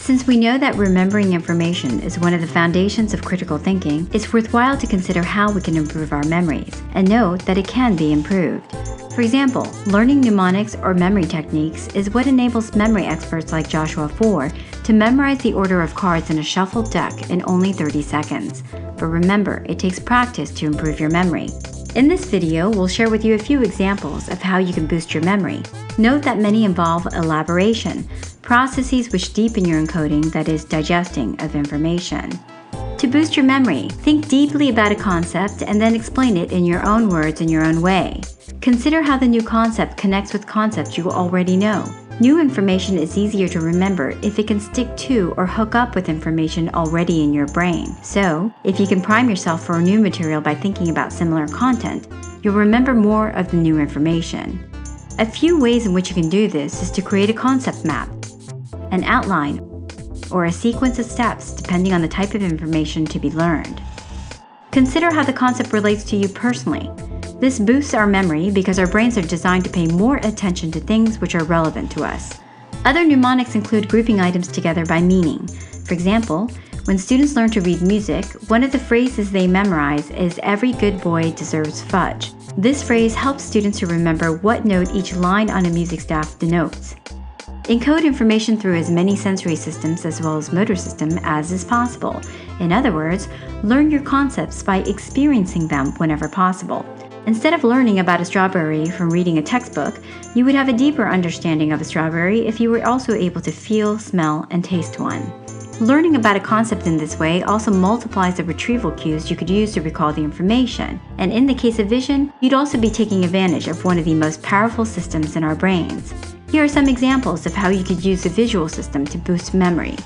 Since we know that remembering information is one of the foundations of critical thinking, it's worthwhile to consider how we can improve our memories, and note that it can be improved. For example, learning mnemonics or memory techniques is what enables memory experts like Joshua 4 to memorize the order of cards in a shuffled deck in only 30 seconds. But remember, it takes practice to improve your memory. In this video, we'll share with you a few examples of how you can boost your memory. Note that many involve elaboration, processes which deepen your encoding, that is, digesting of information. To boost your memory, think deeply about a concept and then explain it in your own words in your own way. Consider how the new concept connects with concepts you already know. New information is easier to remember if it can stick to or hook up with information already in your brain. So, if you can prime yourself for new material by thinking about similar content, you'll remember more of the new information. A few ways in which you can do this is to create a concept map, an outline, or a sequence of steps depending on the type of information to be learned. Consider how the concept relates to you personally. This boosts our memory because our brains are designed to pay more attention to things which are relevant to us. Other mnemonics include grouping items together by meaning. For example, when students learn to read music, one of the phrases they memorize is "every good boy deserves fudge." This phrase helps students to remember what note each line on a music staff denotes. Encode information through as many sensory systems as well as motor system as is possible. In other words, learn your concepts by experiencing them whenever possible. Instead of learning about a strawberry from reading a textbook, you would have a deeper understanding of a strawberry if you were also able to feel, smell, and taste one. Learning about a concept in this way also multiplies the retrieval cues you could use to recall the information. And in the case of vision, you'd also be taking advantage of one of the most powerful systems in our brains. Here are some examples of how you could use the visual system to boost memory.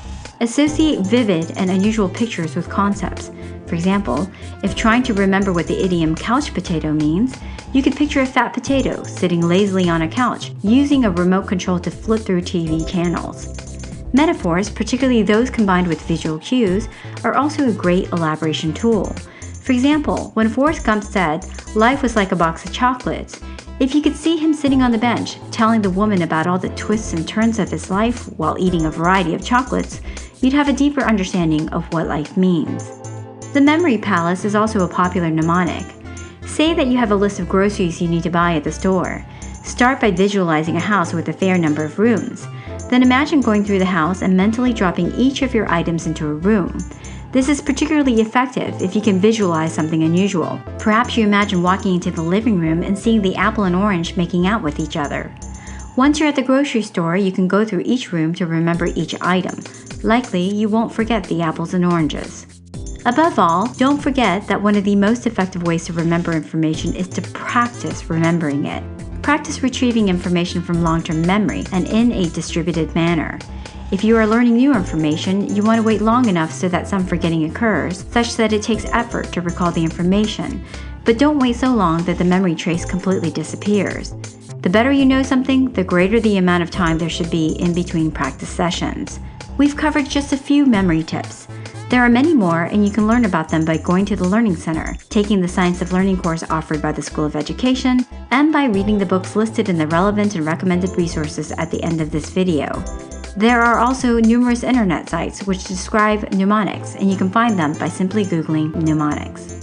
Associate vivid and unusual pictures with concepts. For example, if trying to remember what the idiom couch potato means, you could picture a fat potato sitting lazily on a couch, using a remote control to flip through TV channels. Metaphors, particularly those combined with visual cues, are also a great elaboration tool. For example, when Forrest Gump said, "Life was like a box of chocolates," if you could see him sitting on the bench, telling the woman about all the twists and turns of his life while eating a variety of chocolates, you'd have a deeper understanding of what life means. The memory palace is also a popular mnemonic. Say that you have a list of groceries you need to buy at the store. Start by visualizing a house with a fair number of rooms. Then imagine going through the house and mentally dropping each of your items into a room. This is particularly effective if you can visualize something unusual. Perhaps you imagine walking into the living room and seeing the apple and orange making out with each other. Once you're at the grocery store, you can go through each room to remember each item. Likely, you won't forget the apples and oranges. Above all, don't forget that one of the most effective ways to remember information is to practice remembering it. Practice retrieving information from long-term memory and in a distributed manner. If you are learning new information, you want to wait long enough so that some forgetting occurs, such that it takes effort to recall the information. But don't wait so long that the memory trace completely disappears. The better you know something, the greater the amount of time there should be in between practice sessions. We've covered just a few memory tips. There are many more, and you can learn about them by going to the Learning Center, taking the Science of Learning course offered by the School of Education, and by reading the books listed in the relevant and recommended resources at the end of this video. There are also numerous internet sites which describe mnemonics, and you can find them by simply Googling mnemonics.